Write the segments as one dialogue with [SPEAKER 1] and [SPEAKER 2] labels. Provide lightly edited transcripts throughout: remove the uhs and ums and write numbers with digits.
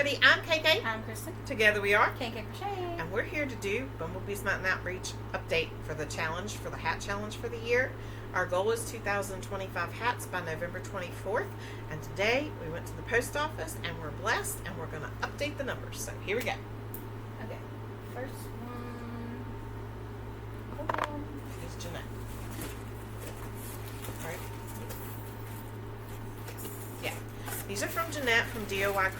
[SPEAKER 1] ready. I'm KK.
[SPEAKER 2] I'm Kristen.
[SPEAKER 1] Together we are
[SPEAKER 2] KK Crochet.
[SPEAKER 1] And we're here to do Bumblebee's Mountain Outreach update for the challenge, for the hat challenge for the year. Our goal is 2,025 hats by November 24th. And today we went to the post office and we're blessed and we're going to update the numbers. So here we go.
[SPEAKER 2] Okay. First one.
[SPEAKER 1] Here's Jeanette. All right. Yeah. These are from Jeanette from DIY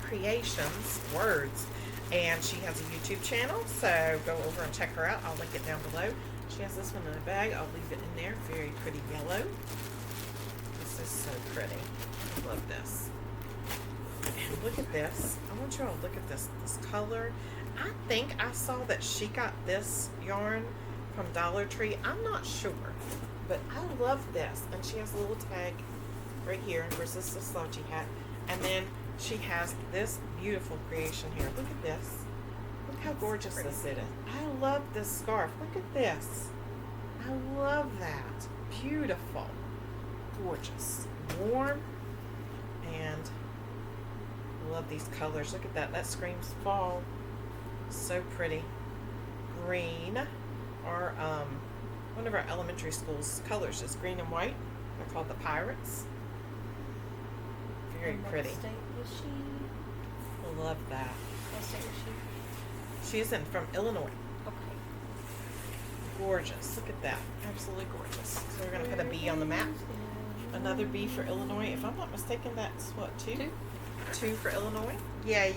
[SPEAKER 1] Creations Words. And she has a YouTube channel, so go over and check her out. I'll link it down below. She has this one in a bag. I'll leave it in there. Very pretty yellow. This is so pretty. I love this. And look at this. I want you all to look at this color. I think I saw that she got this yarn from Dollar Tree. I'm not sure, but I love this. And she has a little tag right here. Resist the slouchy hat. And then she has this beautiful creation here. Look at this. Look how gorgeous this is. I love this scarf. Look at this. I love that. Beautiful. Gorgeous. Warm. And I love these colors. Look at that. That screams fall. So pretty. Green. Our one of our elementary school's colors is green and white. They're called the Pirates. Very pretty.
[SPEAKER 2] What state was she?
[SPEAKER 1] I love that.
[SPEAKER 2] What state was she?
[SPEAKER 1] She's from Illinois.
[SPEAKER 2] Okay.
[SPEAKER 1] Gorgeous. Look at that. Absolutely gorgeous. So we're going to put a bee on the map. Another bee for Illinois. If I'm not mistaken, that's what, two? Two for Illinois. Yeah.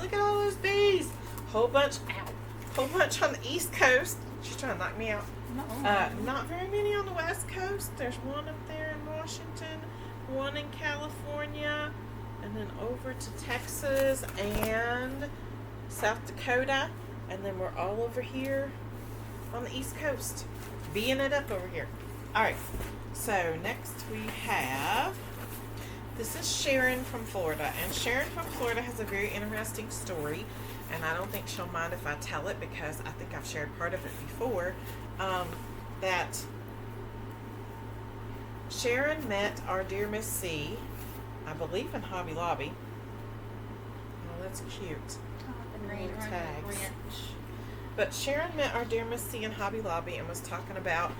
[SPEAKER 1] Look at all those bees. Whole bunch out. Whole bunch on the East Coast. She's trying to knock me out. Not very many on the West Coast. There's one up there in Washington, one in California, and then over to Texas and South Dakota, and then we're all over here on the East Coast, being it up over here. All right, so next we have, this is Sharon from Florida, and Sharon from Florida has a very interesting story, and I don't think she'll mind if I tell it because I think I've shared part of it before, that Sharon met our dear Miss C, I believe in Hobby Lobby. Oh, that's cute.
[SPEAKER 2] The green
[SPEAKER 1] tags. But Sharon met our dear Miss C in Hobby Lobby and was talking about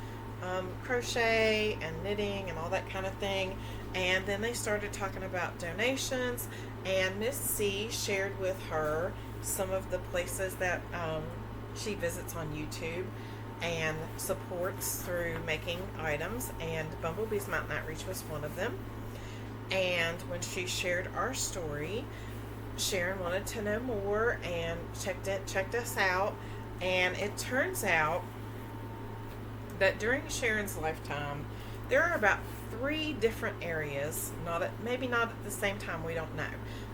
[SPEAKER 1] crochet and knitting and all that kind of thing. And then they started talking about donations. And Miss C shared with her some of the places that she visits on YouTube and supports through making items, and Bumblebee's Mountain Outreach was one of them. And when she shared our story, Sharon wanted to know more and checked us out, and it turns out that during Sharon's lifetime there are about 3 different areas, maybe not at the same time, we don't know,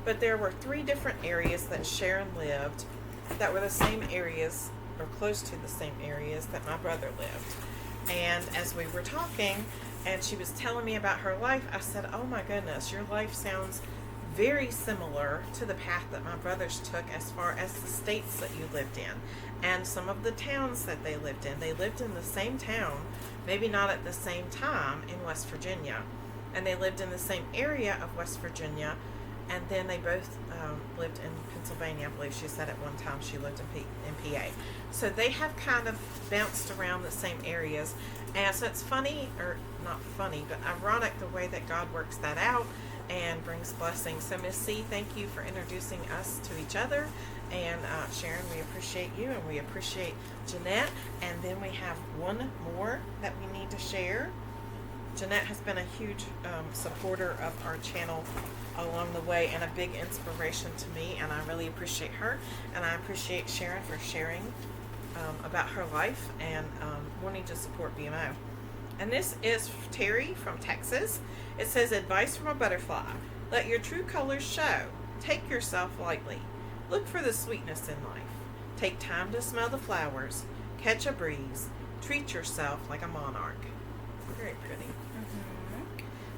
[SPEAKER 1] but there were 3 different areas that Sharon lived that were the same areas or close to the same areas that my brother lived. And as we were talking and she was telling me about her life, I said, oh my goodness, your life sounds very similar to the path that my brothers took as far as the states that you lived in and some of the towns that they lived in. They lived in the same town, maybe not at the same time, in West Virginia, and they lived in the same area of West Virginia, and then they both lived in Pennsylvania. I believe she said at one time she lived in PA. So they have kind of bounced around the same areas. And so it's funny, or not funny, but ironic the way that God works that out and brings blessings. So Miss C, thank you for introducing us to each other. And Sharon, we appreciate you, and we appreciate Jeanette. And then we have one more that we need to share. Jeanette has been a huge supporter of our channel along the way and a big inspiration to me, and I really appreciate her, and I appreciate Sharon for sharing about her life and wanting to support BMO. And this is Terry from Texas. It says, advice from a butterfly. Let your true colors show. Take yourself lightly. Look for the sweetness in life. Take time to smell the flowers. Catch a breeze. Treat yourself like a monarch. Very pretty.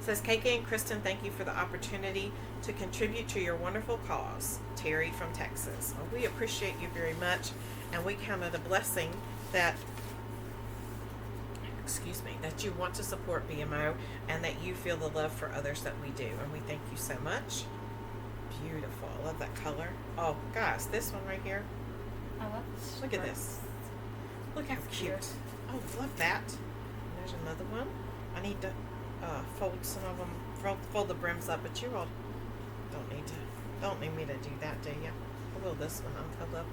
[SPEAKER 1] It says, KK and Kristen, thank you for the opportunity to contribute to your wonderful cause. Terry from Texas. Well, we appreciate you very much, and we count it a blessing that that you want to support BMO and that you feel the love for others that we do, and we thank you so much. beautiful. I love that color. Oh, guys, this one right here.
[SPEAKER 2] I love this.
[SPEAKER 1] Look at this. Look how
[SPEAKER 2] That's
[SPEAKER 1] cute.
[SPEAKER 2] cute.
[SPEAKER 1] Oh, love that. And there's another one. I need to fold some of them, fold the brims up, but you all don't need me to do that, do you? I will this one. I love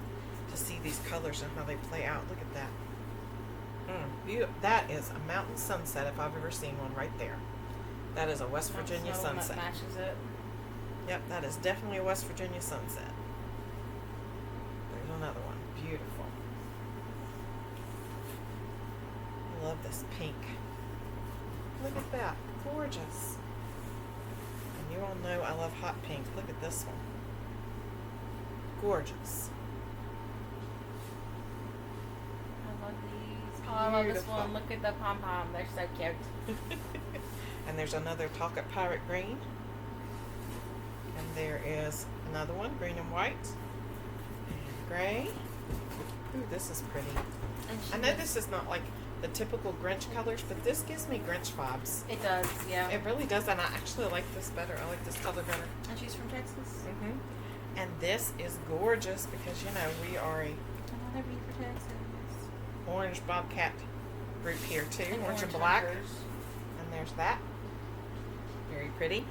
[SPEAKER 1] to see these colors and how they play out. Look at that. Beautiful. That is a mountain sunset if I've ever seen one right there. That is a West Virginia
[SPEAKER 2] That's the one
[SPEAKER 1] sunset.
[SPEAKER 2] that matches it.
[SPEAKER 1] Yep, that is definitely a West Virginia sunset. There's another one. Beautiful. I love this pink. Look at that. Gorgeous. And you all know I love hot pink. Look at this one. Gorgeous.
[SPEAKER 2] I love these. Oh, I love this
[SPEAKER 1] Beautiful.
[SPEAKER 2] one. Look at the pom-pom. They're so cute.
[SPEAKER 1] And there's another Talcott Pirate Green. And there is another one, green and white. And gray. Ooh, this is pretty.
[SPEAKER 2] And she
[SPEAKER 1] I know
[SPEAKER 2] does-
[SPEAKER 1] this is not like the typical Grinch colors, but this gives me Grinch vibes.
[SPEAKER 2] It does, yeah.
[SPEAKER 1] It really does, and I actually like this better. I like this color better.
[SPEAKER 2] And she's from Texas.
[SPEAKER 1] And this is gorgeous because, you know, we are a
[SPEAKER 2] Another bee for Texas.
[SPEAKER 1] orange bobcat group here too.
[SPEAKER 2] And
[SPEAKER 1] Orange and
[SPEAKER 2] orange
[SPEAKER 1] black.
[SPEAKER 2] hunters.
[SPEAKER 1] And there's that. Very pretty.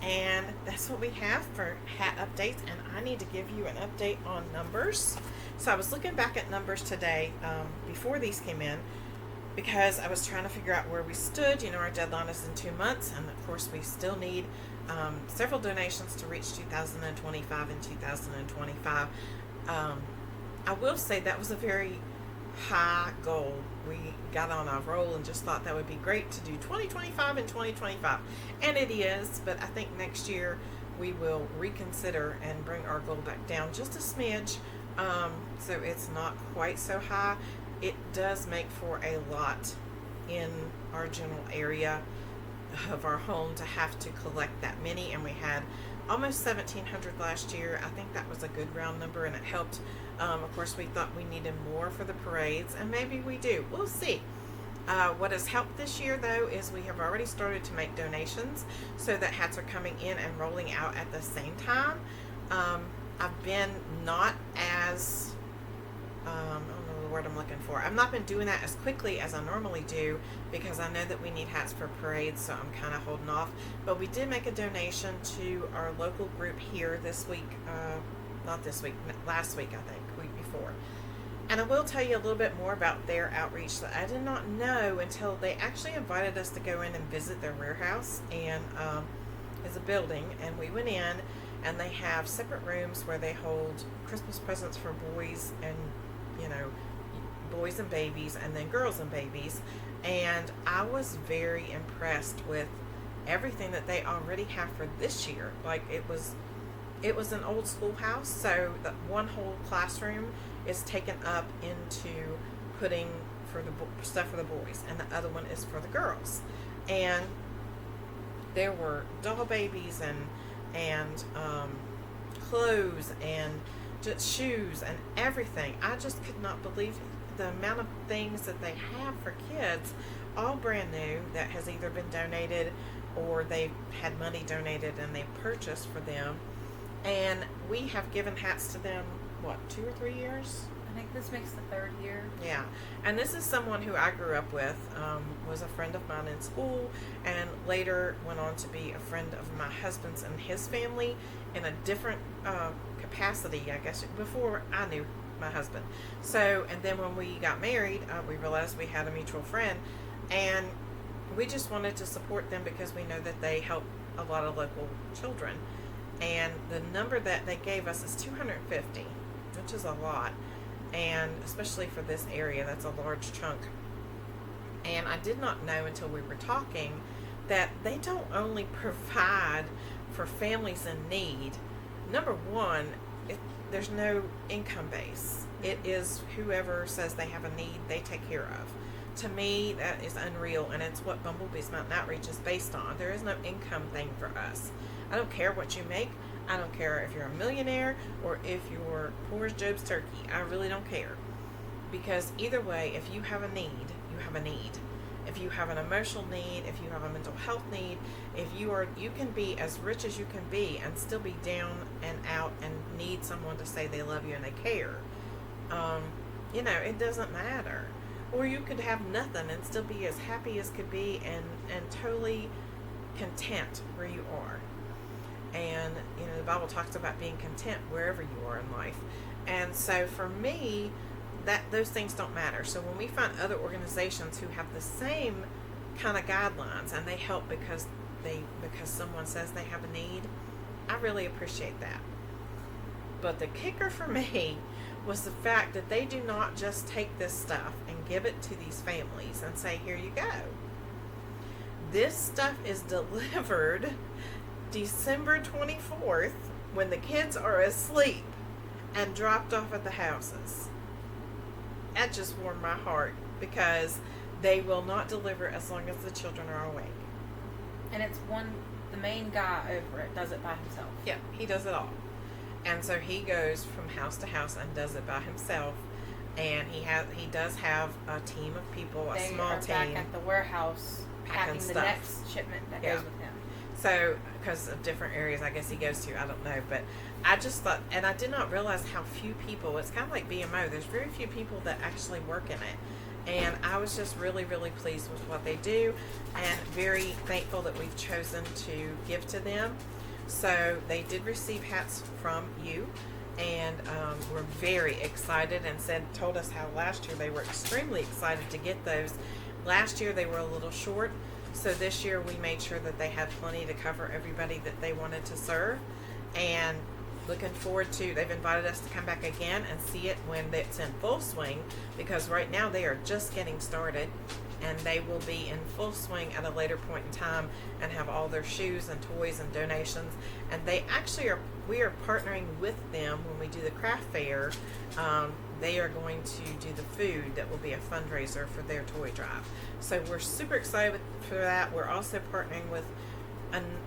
[SPEAKER 1] And that's what we have for hat updates. And I need to give you an update on numbers. So I was looking back at numbers today before these came in because I was trying to figure out where we stood. You know, our deadline is in 2 months. And of course, we still need several donations to reach 2025 and 2025. I will say that was a very high goal. We got on a roll and just thought that would be great to do 2025 and 2025, and it is, but I think next year we will reconsider and bring our goal back down just a smidge, so it's not quite so high. It does make for a lot in our general area of our home to have to collect that many, and we had almost 1,700 last year. I think that was a good round number, and it helped. Of course, we thought we needed more for the parades, and maybe we do. We'll see. What has helped this year, though, is we have already started to make donations, so that hats are coming in and rolling out at the same time. I've been not as, I don't know the word I'm looking for. I've not been doing that as quickly as I normally do because I know that we need hats for parades, so I'm kind of holding off. But we did make a donation to our local group here this week. Not this week, last week, I think, week before. And I will tell you a little bit more about their outreach that I did not know until they actually invited us to go in and visit their warehouse, and it's a building, and we went in, and they have separate rooms where they hold Christmas presents for boys and, you know, boys and babies, and then girls and babies. And I was very impressed with everything that they already have for this year. Like, it was an old schoolhouse, so the one whole classroom is taken up into putting for the stuff for the boys, and the other one is for the girls. And there were doll babies and clothes and just shoes and everything. I just could not believe the amount of things that they have for kids, all brand new, that has either been donated or they've had money donated and they purchased for them. And we have given hats to them, what, 2 or 3 years?
[SPEAKER 2] I think this makes the 3rd year.
[SPEAKER 1] Yeah. And this is someone who I grew up with, was a friend of mine in school, and later went on to be a friend of my husband's and his family in a different capacity, I guess, before I knew my husband. So, and then when we got married, we realized we had a mutual friend, and we just wanted to support them because we know that they help a lot of local children. And the number that they gave us is 250, which is a lot. And especially for this area, that's a large chunk. And I did not know until we were talking that they don't only provide for families in need. Number one, there's no income base. It is whoever says they have a need, they take care of. To me, that is unreal, and it's what Bumblebee's Mountain Outreach is based on. There is no income thing for us. I don't care what you make. I don't care if you're a millionaire or if you're poor as Job's turkey. I really don't care. Because either way, if you have a need, you have a need. if you have an emotional need, if you have a mental health need, if you can be as rich as you can be and still be down and out and need someone to say they love you and they care. It doesn't matter. Or you could have nothing and still be as happy as could be and totally content where you are. And the Bible talks about being content wherever you are in life. And so for me, those things don't matter. So when we find other organizations who have the same kind of guidelines and they help because someone says they have a need, I really appreciate that. But the kicker for me was the fact that they do not just take this stuff and give it to these families and say, here you go. This stuff is delivered December 24th when the kids are asleep and dropped off at the houses. That just warmed my heart because they will not deliver as long as the children are awake.
[SPEAKER 2] And it's the main guy over it does it by himself.
[SPEAKER 1] Yeah, he does it all. And so he goes from house to house and does it by himself. And he does have a team of people, a small team.
[SPEAKER 2] They are back at the warehouse packing the next shipment that goes with him.
[SPEAKER 1] So, because of different areas I guess he goes to, I don't know. But I just thought, and I did not realize how few people, it's kind of like BMO, there's very few people that actually work in it. And I was just really, really pleased with what they do and very thankful that we've chosen to give to them. So they did receive hats from you and were very excited and told us how last year they were extremely excited to get those. Last year they were a little short, so this year we made sure that they had plenty to cover everybody that they wanted to serve. And looking forward to, they've invited us to come back again and see it when it's in full swing, because right now they are just getting started and they will be in full swing at a later point in time and have all their shoes and toys and donations. And they actually we are partnering with them when we do the craft fair. They are going to do the food that will be a fundraiser for their toy drive. So we're super excited for that. We're also partnering with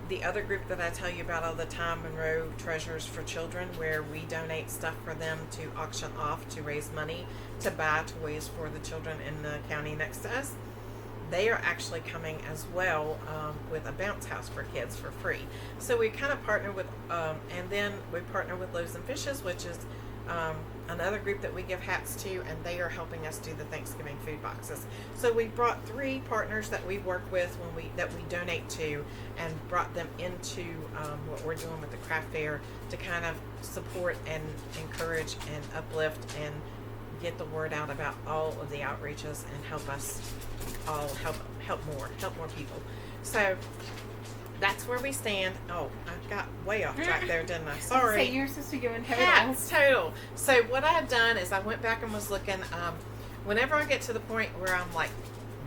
[SPEAKER 1] the other group that I tell you about all the time, Monroe Treasures for Children, where we donate stuff for them to auction off to raise money to buy toys for the children in the county next to us. They are actually coming as well with a bounce house for kids for free. So we kind of partner with, and then we partner with Loaves and Fishes, which is another group that we give hats to, and they are helping us do the Thanksgiving food boxes. So we brought 3 partners that we work with that we donate to, and brought them into what we're doing with the craft fair to kind of support and encourage and uplift and get the word out about all of the outreaches and help us all help more people. So that's where we stand. Oh, I got way off track there, didn't I? Sorry.
[SPEAKER 2] So you're supposed to go in
[SPEAKER 1] Hats, total. So what I've done is I went back and was looking. Whenever I get to the point where I'm like,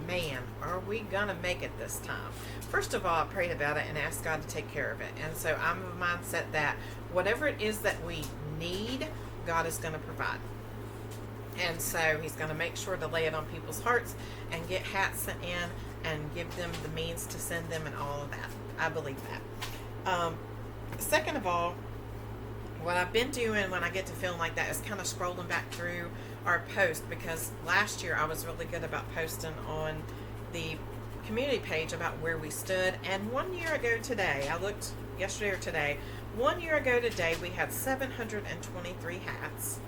[SPEAKER 1] man, are we gonna make it this time? First of all, I prayed about it and asked God to take care of it. And so I'm of a mindset that whatever it is that we need, God is going to provide. And so He's going to make sure to lay it on people's hearts and get hats sent in and give them the means to send them and all of that. I believe that. Second of all, what I've been doing when I get to feeling like that is kind of scrolling back through our post, because last year I was really good about posting on the community page about where we stood. And 1 year ago today, I looked yesterday or today, 1 year ago today, we had 723 hats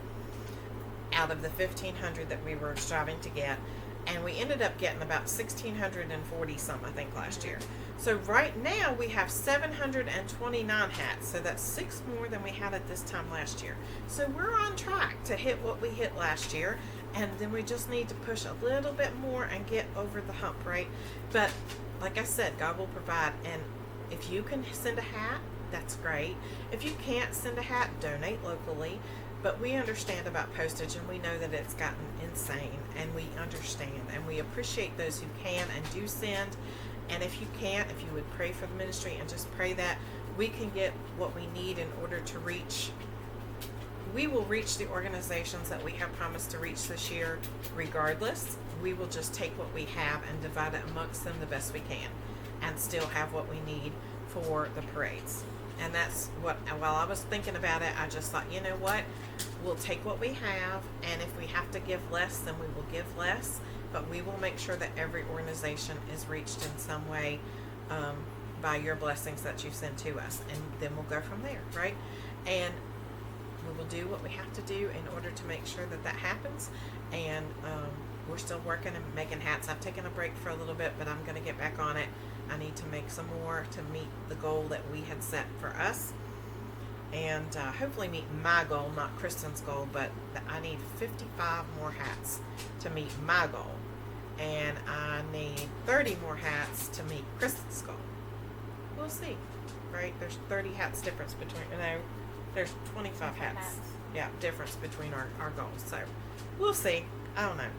[SPEAKER 1] out of the 1,500 that we were striving to get. And we ended up getting about 1,640 some, I think, last year. So right now we have 729 hats. So that's 6 more than we had at this time last year. So we're on track to hit what we hit last year. And then we just need to push a little bit more and get over the hump, right? But like I said, God will provide. And if you can send a hat, that's great. If you can't send a hat, donate locally. But we understand about postage, and we know that it's gotten insane, and we understand, and we appreciate those who can and do send. And if you can't, if you would pray for the ministry and just pray that we can get what we need in order to reach, we will reach the organizations that we have promised to reach this year regardless. We will just take what we have and divide it amongst them the best we can and still have what we need for the parades. And that's what, while I was thinking about it, I just thought, you know what, we'll take what we have, and if we have to give less, then we will give less, but we will make sure that every organization is reached in some way by your blessings that you send to us, and then we'll go from there, right? And we will do what we have to do in order to make sure that that happens. And we're still working and making hats. I've taken a break for a little bit, but I'm going to get back on it. I need to make some more to meet the goal that we had set for us, and hopefully meet my goal, not Kristen's goal, but I need 55 more hats to meet my goal, and I need 30 more hats to meet Kristen's goal. We'll see, right? There's 30 hats difference between, there's 25 hats. Yeah, difference between our goals. So we'll see. I don't know.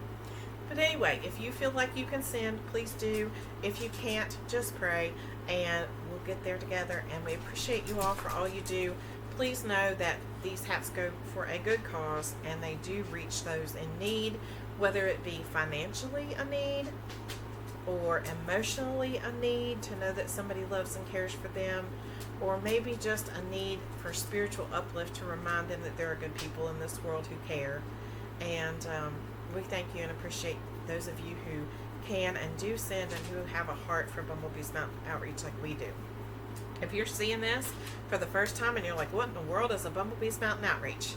[SPEAKER 1] But anyway, if you feel like you can send, please do. If you can't, just pray, and we'll get there together. And we appreciate you all for all you do. Please know that these hats go for a good cause, and they do reach those in need, whether it be financially a need or emotionally a need to know that somebody loves and cares for them, or maybe just a need for spiritual uplift to remind them that there are good people in this world who care. And we thank you and appreciate those of you who can and do send, and who have a heart for Bumblebee's Mountain Outreach like we do. If you're seeing this for the first time and you're like, what in the world is a Bumblebee's Mountain Outreach?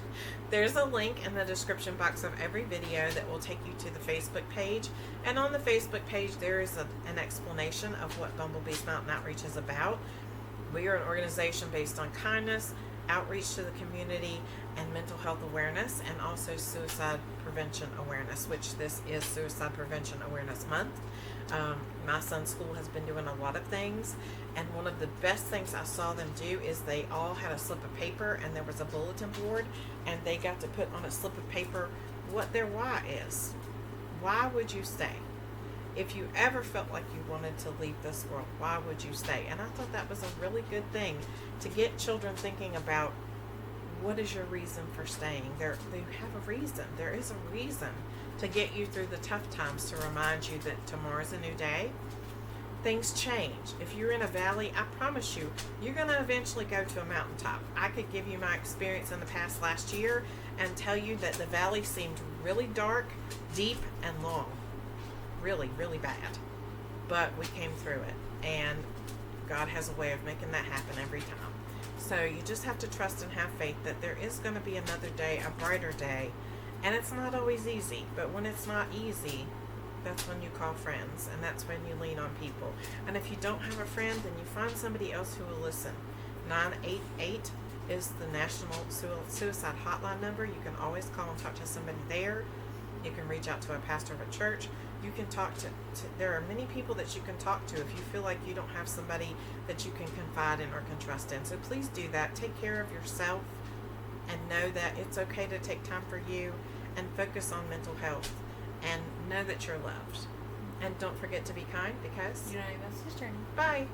[SPEAKER 1] There's a link in the description box of every video that will take you to the Facebook page. And on the Facebook page, there is an explanation of what Bumblebee's Mountain Outreach is about. We are an organization based on kindness, outreach to the community, and mental health awareness, and also suicide prevention awareness, which this is Suicide Prevention Awareness Month. My son's school has been doing a lot of things, and one of the best things I saw them do is they all had a slip of paper, and there was a bulletin board, and they got to put on a slip of paper what their why is. Why would you stay? If you ever felt like you wanted to leave this world, why would you stay? And I thought that was a really good thing to get children thinking about, what is your reason for staying? They have a reason. There is a reason to get you through the tough times, to remind you that tomorrow's a new day. Things change. If you're in a valley, I promise you, you're going to eventually go to a mountaintop. I could give you my experience in the past last year and tell you that the valley seemed really dark, deep, and long. Really, really bad. But we came through it, and God has a way of making that happen every time. So you just have to trust and have faith that there is going to be another day, a brighter day. And it's not always easy, but when it's not easy, that's when you call friends, and that's when you lean on people. And if you don't have a friend, then you find somebody else who will listen. 988 is the National Suicide Hotline number. You can always call and talk to somebody there. You can reach out to a pastor of a church. You can talk to there are many people that you can talk to if you feel like you don't have somebody that you can confide in or can trust in. So please do that. Take care of yourself, and know that it's okay to take time for you, and focus on mental health, and know that you're loved. And don't forget to be kind, because
[SPEAKER 2] you don't even know this journey.
[SPEAKER 1] Bye.